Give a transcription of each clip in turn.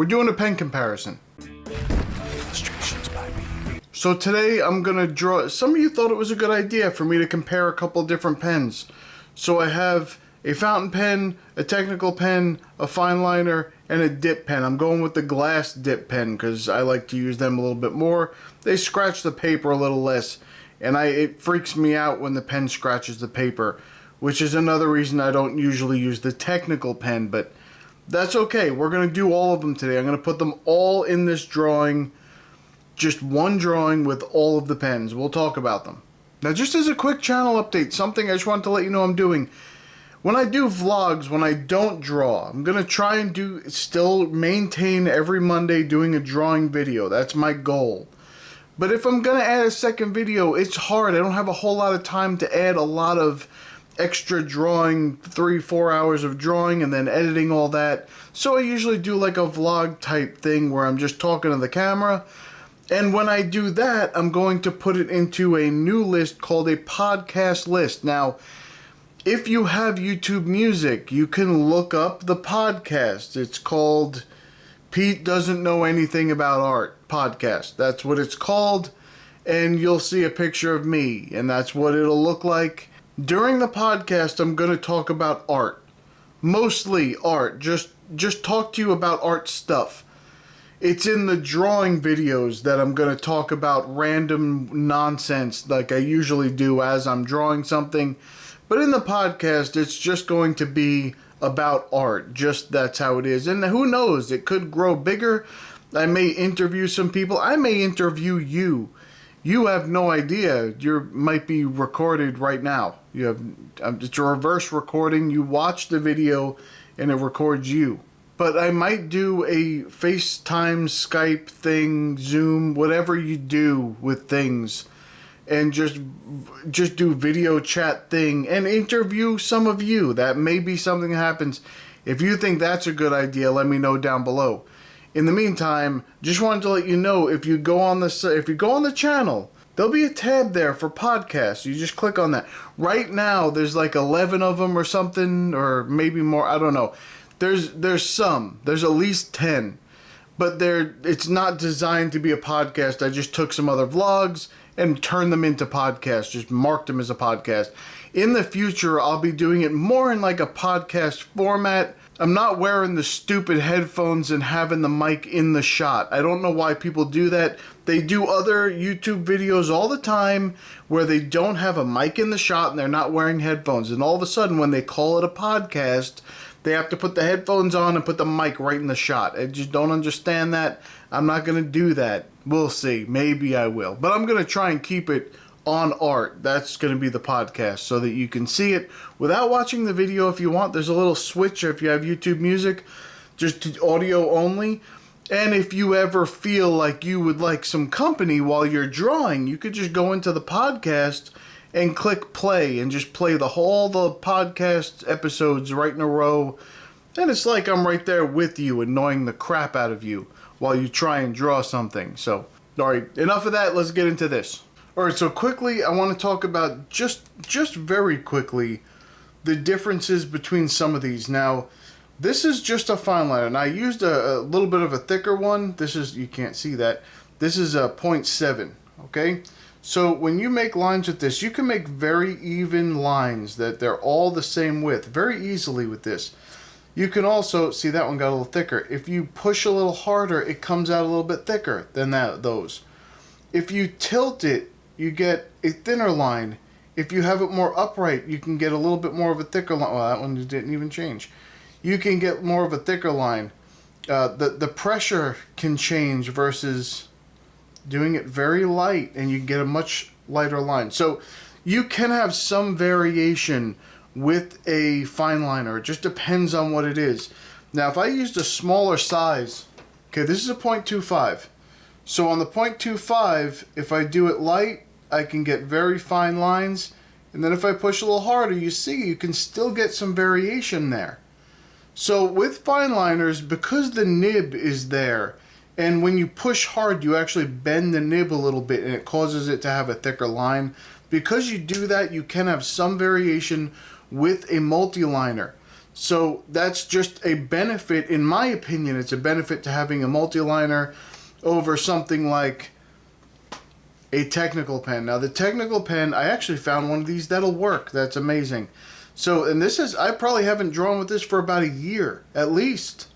We're doing a pen comparison. Illustrations by me. So today I'm gonna draw, some of you thought it was a good idea for me to compare a couple different pens. So I have a fountain pen, a technical pen, a fineliner, and a dip pen. I'm going with the glass dip pen because I like to use them a little bit more. They scratch the paper a little less, and it freaks me out when the pen scratches the paper, which is another reason I don't usually use the technical pen, but that's okay. We're going to do all of them today. I'm going to put them all in this drawing, just one drawing with all of the pens. We'll talk about them. Now, just as a quick channel update, something I just wanted to let you know I'm doing. When I do vlogs, when I don't draw, I'm going to try and still maintain every Monday doing a drawing video. That's my goal. But if I'm going to add a second video, it's hard. I don't have a whole lot of time to add a lot of extra drawing, 3-4 hours of drawing and then editing all that. So I usually do like a vlog type thing where I'm just talking to the camera. And when I do that, I'm going to put it into a new list called a podcast list. Now, if you have YouTube Music, you can look up the podcast. It's called Pete Doesn't Know Anything About Art podcast. That's what it's called. And you'll see a picture of me, and that's what it'll look like. During the podcast, I'm going to talk about art. Mostly art. Just talk to you about art stuff. It's in the drawing videos that I'm going to talk about random nonsense like I usually do as I'm drawing something. But in the podcast, it's just going to be about art. Just that's how it is. And who knows? It could grow bigger. I may interview some people. I may interview you. You have no idea. You might be recorded right now. It's a reverse recording. You watch the video and it records you. But I might do a FaceTime, Skype thing, Zoom, whatever you do with things, and just do video chat thing and interview some of you. That may be something that happens. If you think that's a good idea, let me know down below. In the meantime, just wanted to let you know, if you go on the channel, there'll be a tab there for podcasts. You just click on that. Right now, there's like 11 of them or something, or maybe more. I don't know. There's at least 10, but it's not designed to be a podcast. I just took some other vlogs and turned them into podcasts, just marked them as a podcast. In the future, I'll be doing it more in like a podcast format. I'm not wearing the stupid headphones and having the mic in the shot. I don't know why people do that. They do other YouTube videos all the time where they don't have a mic in the shot and they're not wearing headphones. And all of a sudden, when they call it a podcast, they have to put the headphones on and put the mic right in the shot. I just don't understand that. I'm not going to do that. We'll see. Maybe I will. But I'm going to try and keep it on art. That's going to be the podcast so that you can see it without watching the video if you want. There's a little switch if you have YouTube Music, just audio only. And if you ever feel like you would like some company while you're drawing, you could just go into the podcast and click play and just play all the podcast episodes right in a row. And it's like I'm right there with you, annoying the crap out of you while you try and draw something. So, alright, enough of that. Let's get into this. Alright, so quickly, I want to talk about, just very quickly, the differences between some of these. Now, this is just a fineliner, and I used a little bit of a thicker one. This is, you can't see that. This is a 0.7, okay? So when you make lines with this, you can make very even lines that they're all the same width very easily with this. You can also, see that one got a little thicker. If you push a little harder, it comes out a little bit thicker than those. If you tilt it, you get a thinner line. If you have it more upright, you can get a little bit more of a thicker line. Well, that one didn't even change. You can get more of a thicker line. The pressure can change versus doing it very light, and you can get a much lighter line. So you can have some variation with a fineliner. It just depends on what it is. Now, if I used a smaller size, okay, this is a 0.25. So on the 0.25, if I do it light, I can get very fine lines. And then if I push a little harder, you see, you can still get some variation there. So with fineliners, because the nib is there, and when you push hard, you actually bend the nib a little bit, and it causes it to have a thicker line. Because you do that, you can have some variation with a multi-liner. So that's just a benefit, in my opinion. It's a benefit to having a multi-liner over something like a technical pen. Now the technical pen, I actually found one of these that'll work. That's amazing. So, and this is, I probably haven't drawn with this for about a year at least,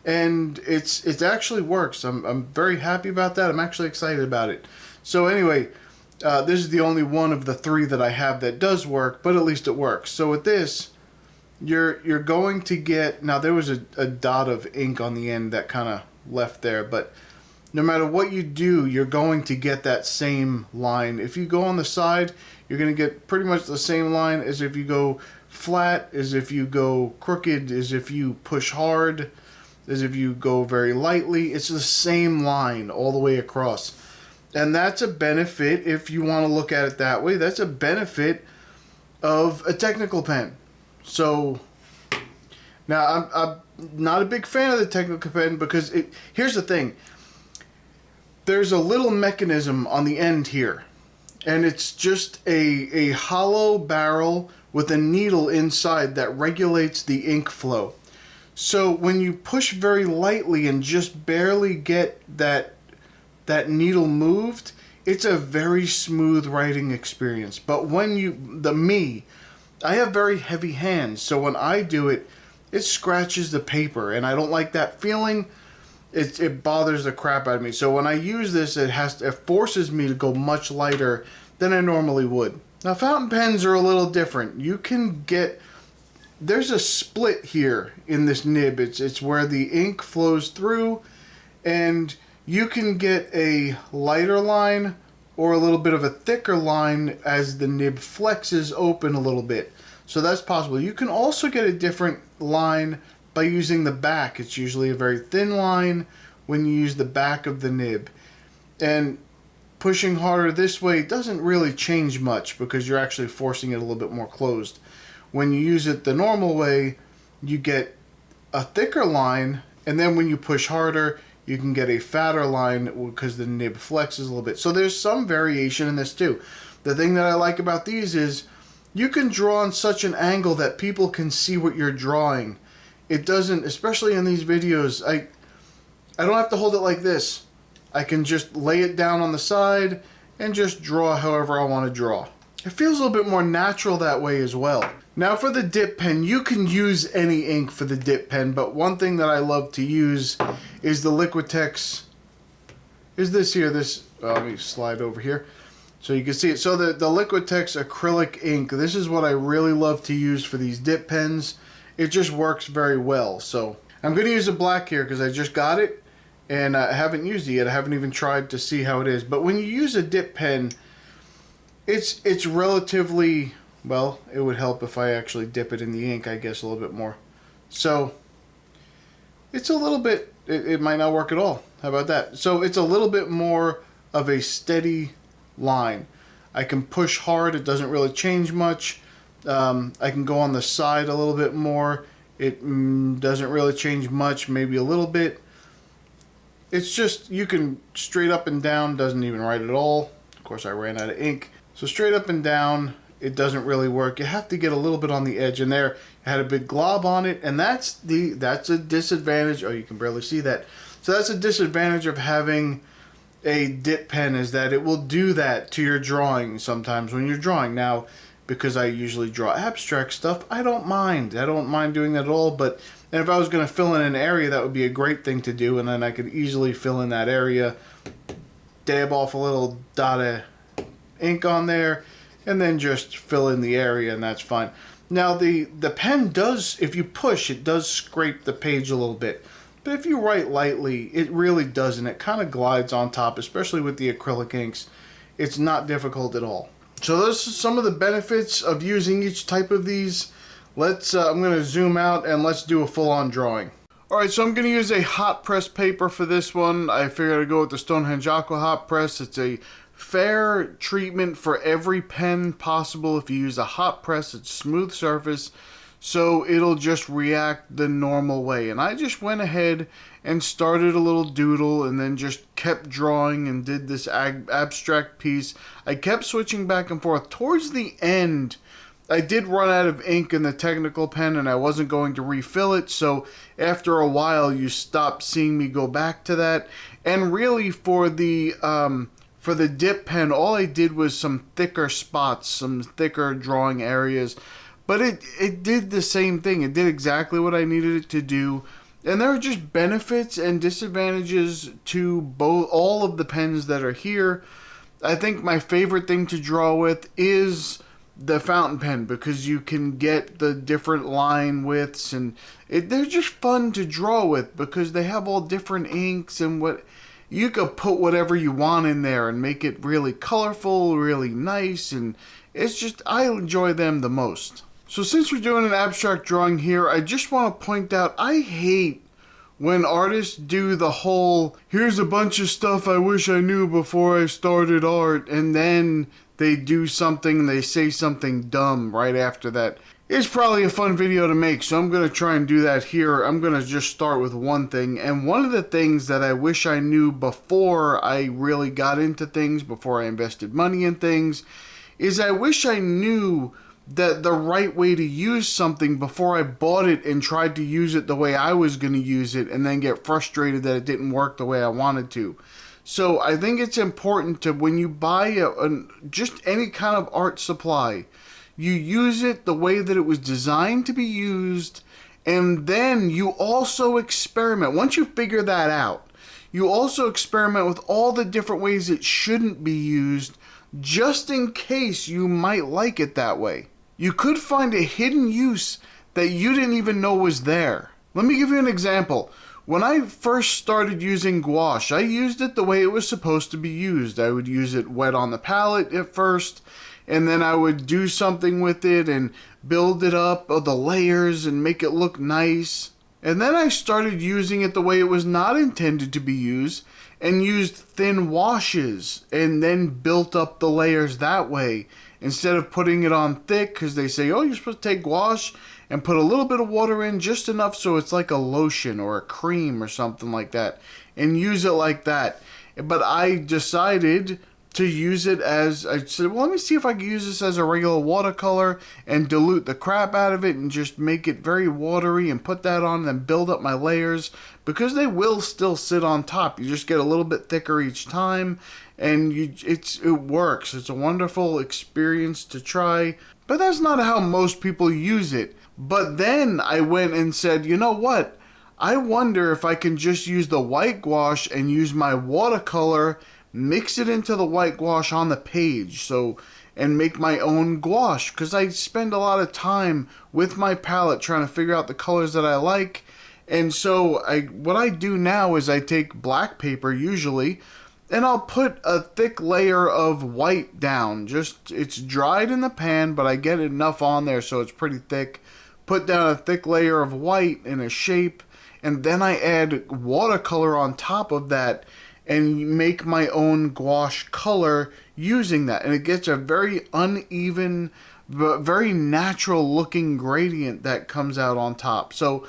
and it actually works. I'm very happy about that. I'm actually excited about it. So anyway, this is the only one of the 3 that I have that does work, but at least it works. So with this, you're going to get, now there was a dot of ink on the end that kind of left there, but no matter what you do, you're going to get that same line. If you go on the side, you're going to get pretty much the same line as if you go flat, as if you go crooked, as if you push hard, as if you go very lightly. It's the same line all the way across. And that's a benefit, if you want to look at it that way, that's a benefit of a technical pen. So, now I'm not a big fan of the technical pen because here's the thing. There's a little mechanism on the end here, and it's just a hollow barrel with a needle inside that regulates the ink flow. So when you push very lightly and just barely get that needle moved, it's a very smooth writing experience. But when I have very heavy hands, so when I do it, it scratches the paper, and I don't like that feeling. It bothers the crap out of me. So when I use this, it forces me to go much lighter than I normally would. Now fountain pens are a little different. You can get, there's a split here in this nib. It's where the ink flows through, and you can get a lighter line or a little bit of a thicker line as the nib flexes open a little bit. So that's possible. You can also get a different line by using the back. It's usually a very thin line when you use the back of the nib. And pushing harder this way doesn't really change much because you're actually forcing it a little bit more closed. When you use it the normal way, you get a thicker line, and then when you push harder, you can get a fatter line because the nib flexes a little bit. So there's some variation in this too. The thing that I like about these is you can draw on such an angle that people can see what you're drawing. It doesn't, especially in these videos, I don't have to hold it like this. I can just lay it down on the side and just draw however I want to draw. It feels a little bit more natural that way as well. Now for the dip pen, you can use any ink for the dip pen, but one thing that I love to use is the Liquitex, is this here, let me slide over here so you can see it. So the Liquitex acrylic ink, this is what I really love to use for these dip pens. It just works very well. So I'm going to use a black here because I just got it and I haven't used it yet. I haven't even tried to see how it is. But when you use a dip pen, it's relatively, well, it would help if I actually dip it in the ink, I guess, a little bit more. So it's a little bit, it might not work at all. How about that? So it's a little bit more of a steady line. I can push hard. It doesn't really change much. I can go on the side a little bit more. It doesn't really change much, maybe a little bit. It's just, you can straight up and down, doesn't even write at all. Of course, I ran out of ink. So straight up and down, it doesn't really work. You have to get a little bit on the edge, and there, it had a big glob on it, and that's a disadvantage. Oh, you can barely see that. So that's a disadvantage of having a dip pen, is that it will do that to your drawing sometimes when you're drawing. Now, because I usually draw abstract stuff, I don't mind. I don't mind doing that at all, but and if I was going to fill in an area, that would be a great thing to do, and then I could easily fill in that area, dab off a little dot of ink on there, and then just fill in the area, and that's fine. Now, the pen does, if you push, it does scrape the page a little bit. But if you write lightly, it really doesn't. It kind of glides on top, especially with the acrylic inks. It's not difficult at all. So those are some of the benefits of using each type of these. I'm going to zoom out and let's do a full-on drawing. Alright, so I'm going to use a hot press paper for this one. I figured I'd go with the Stonehenge Aqua Hot Press. It's a fair treatment for every pen possible. If you use a hot press, it's smooth surface, so it'll just react the normal way. And I just went ahead and started a little doodle and then just kept drawing and did this abstract piece. I kept switching back and forth. Towards the end, I did run out of ink in the technical pen and I wasn't going to refill it, so after a while you stopped seeing me go back to that. And really for the dip pen, all I did was some thicker spots, some thicker drawing areas, but it did the same thing. It did exactly what I needed it to do. And there are just benefits and disadvantages to both all of the pens that are here. I think my favorite thing to draw with is the fountain pen, because you can get the different line widths, and they're just fun to draw with because they have all different inks, and what you could put whatever you want in there and make it really colorful, really nice, and it's just, I enjoy them the most. So since we're doing an abstract drawing here, I just want to point out, I hate when artists do the whole, here's a bunch of stuff I wish I knew before I started art, and then they do something, they say something dumb right after that. It's probably a fun video to make, so I'm going to try and do that here. I'm going to just start with one thing, and one of the things that I wish I knew before I really got into things, before I invested money in things, is I wish I knew that the right way to use something before I bought it and tried to use it the way I was going to use it and then get frustrated that it didn't work the way I wanted to. So I think it's important to, when you buy just any kind of art supply, you use it the way that it was designed to be used, and then you also experiment. Once you figure that out, you also experiment with all the different ways it shouldn't be used, just in case you might like it that way. You could find a hidden use that you didn't even know was there. Let me give you an example. When I first started using gouache, I used it the way it was supposed to be used. I would use it wet on the palette at first, and then I would do something with it and build it up, the layers, and make it look nice. And then I started using it the way it was not intended to be used, and used thin washes, and then built up the layers that way, instead of putting it on thick, because they say, oh, you're supposed to take gouache and put a little bit of water in, just enough so it's like a lotion or a cream or something like that, and use it like that. But I decided to use it as, I said, well, let me see if I can use this as a regular watercolor and dilute the crap out of it and just make it very watery and put that on and then build up my layers, because they will still sit on top. You just get a little bit thicker each time, and it works. It's a wonderful experience to try, but that's not how most people use it. But then I went and said, you know what? I wonder if I can just use the white gouache and use my watercolor, mix it into the white gouache on the page, and make my own gouache, because I spend a lot of time with my palette trying to figure out the colors that I like. And so what I do now is I take black paper usually, and I'll put a thick layer of white down. It's dried in the pan, but I get enough on there so it's pretty thick. Put down a thick layer of white in a shape, and then I add watercolor on top of that and make my own gouache color using that. And it gets a very uneven, but very natural looking gradient that comes out on top. So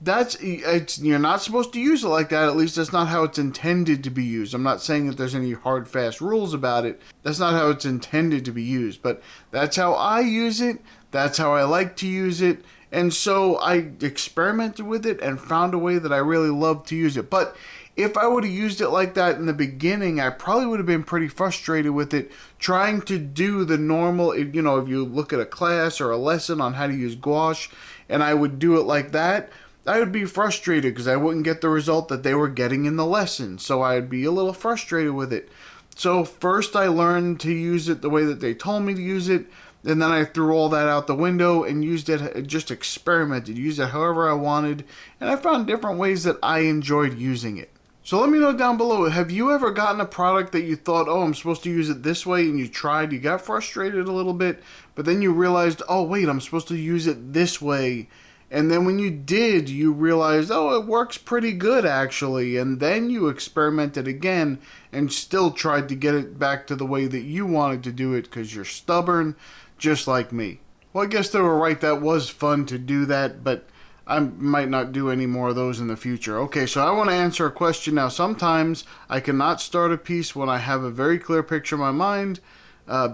you're not supposed to use it like that. At least that's not how it's intended to be used. I'm not saying that there's any hard, fast rules about it. That's not how it's intended to be used. But that's how I use it. That's how I like to use it. And so I experimented with it and found a way that I really love to use it. But if I would have used it like that in the beginning, I probably would have been pretty frustrated with it, trying to do the normal, if you look at a class or a lesson on how to use gouache, and I would do it like that, I would be frustrated because I wouldn't get the result that they were getting in the lesson. So I'd be a little frustrated with it. So first I learned to use it the way that they told me to use it, and then I threw all that out the window and used it, just experimented, used it however I wanted, and I found different ways that I enjoyed using it. So let me know down below, have you ever gotten a product that you thought, oh, I'm supposed to use it this way, and you tried, you got frustrated a little bit, but then you realized, oh wait, I'm supposed to use it this way, and then when you did, you realized, oh, it works pretty good actually, and then you experimented again and still tried to get it back to the way that you wanted to do it because you're stubborn, just like me. Well, I guess they were right, that was fun to do that, but I might not do any more of those in the future. Okay, so I want to answer a question now. Sometimes I cannot start a piece when I have a very clear picture in my mind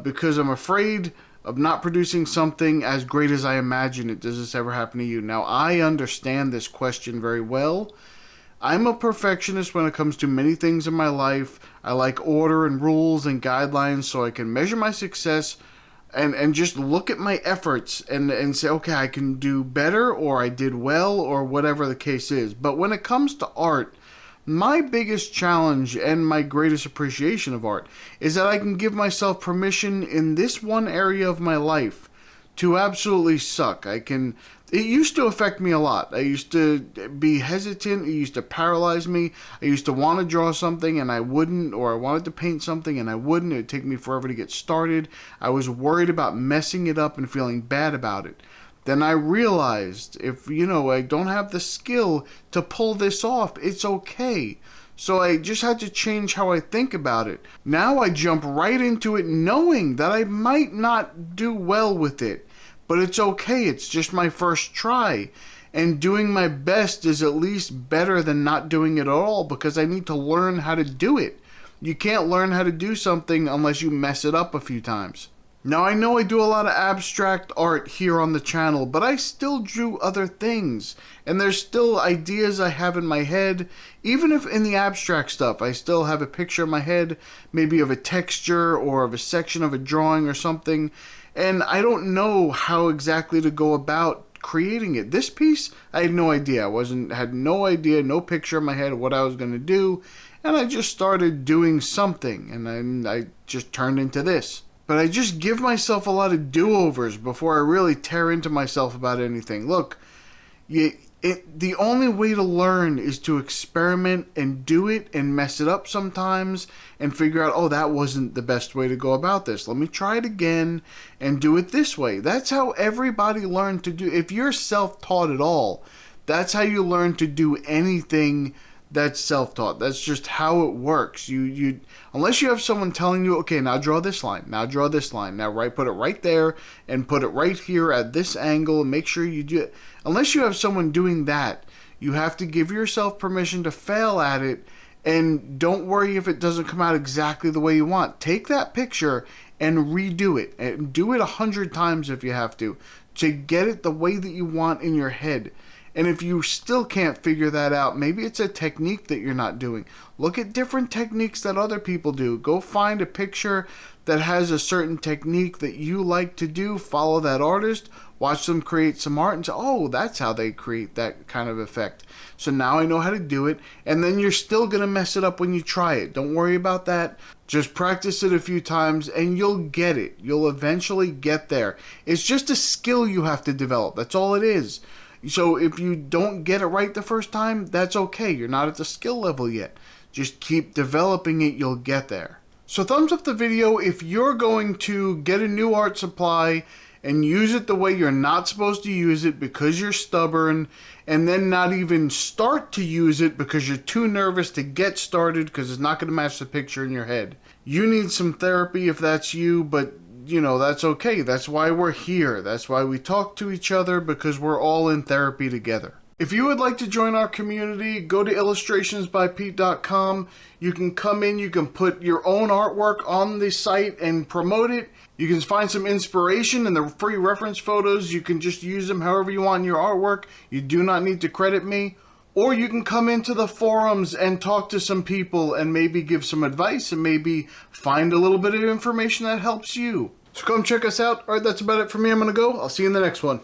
because I'm afraid of not producing something as great as I imagine it. Does this ever happen to you? Now, I understand this question very well. I'm a perfectionist when it comes to many things in my life. I like order and rules and guidelines so I can measure my success and just look at my efforts and say, okay, I can do better, or I did well, or whatever the case is. But when it comes to art, my biggest challenge and my greatest appreciation of art is that I can give myself permission in this one area of my life to absolutely suck. It used to affect me a lot. I used to be hesitant. It used to paralyze me. I used to want to draw something and I wouldn't, or I wanted to paint something and I wouldn't. It would take me forever to get started. I was worried about messing it up and feeling bad about it. Then I realized if, I don't have the skill to pull this off, it's okay. So I just had to change how I think about it. Now I jump right into it knowing that I might not do well with it. But it's okay, it's just my first try. And doing my best is at least better than not doing it at all, because I need to learn how to do it. You can't learn how to do something unless you mess it up a few times. Now, I know I do a lot of abstract art here on the channel, but I still drew other things. And there's still ideas I have in my head. Even if in the abstract stuff, I still have a picture in my head, maybe of a texture or of a section of a drawing or something. And I don't know how exactly to go about creating it. This piece, I had no idea. Had no idea, no picture in my head of what I was going to do. And I just started doing something, and then I just turned into this. But I just give myself a lot of do-overs before I really tear into myself about anything. Look, the only way to learn is to experiment and do it and mess it up sometimes and figure out, oh, that wasn't the best way to go about this. Let me try it again and do it this way. That's how everybody learned to do. If you're self-taught at all, that's how you learn to do anything that's self-taught. That's just how it works. You unless you have someone telling you, okay, now draw this line, now draw this line, now put it right there and put it right here at this angle and make sure you do it. Unless you have someone doing that, you have to give yourself permission to fail at it, and don't worry if it doesn't come out exactly the way you want. Take that picture and redo it, and do it 100 times if you have to get it the way that you want in your head. And if you still can't figure that out, maybe it's a technique that you're not doing. Look at different techniques that other people do. Go find a picture that has a certain technique that you like to do. Follow that artist. Watch them create some art and say, oh, that's how they create that kind of effect. So now I know how to do it. And then you're still going to mess it up when you try it. Don't worry about that. Just practice it a few times and you'll get it. You'll eventually get there. It's just a skill you have to develop. That's all it is. So if you don't get it right the first time, that's okay. You're not at the skill level yet. Just keep developing it, you'll get there. So thumbs up the video if you're going to get a new art supply and use it the way you're not supposed to use it because you're stubborn, and then not even start to use it because you're too nervous to get started because it's not going to match the picture in your head. You need some therapy if that's you, but that's okay. That's why we're here. That's why we talk to each other, because we're all in therapy together. If you would like to join our community, go to illustrationsbypete.com. You can come in, you can put your own artwork on the site and promote it. You can find some inspiration in the free reference photos. You can just use them however you want in your artwork. You do not need to credit me. Or you can come into the forums and talk to some people and maybe give some advice and maybe find a little bit of information that helps you. So come check us out. All right, that's about it for me. I'm going to go. I'll see you in the next one.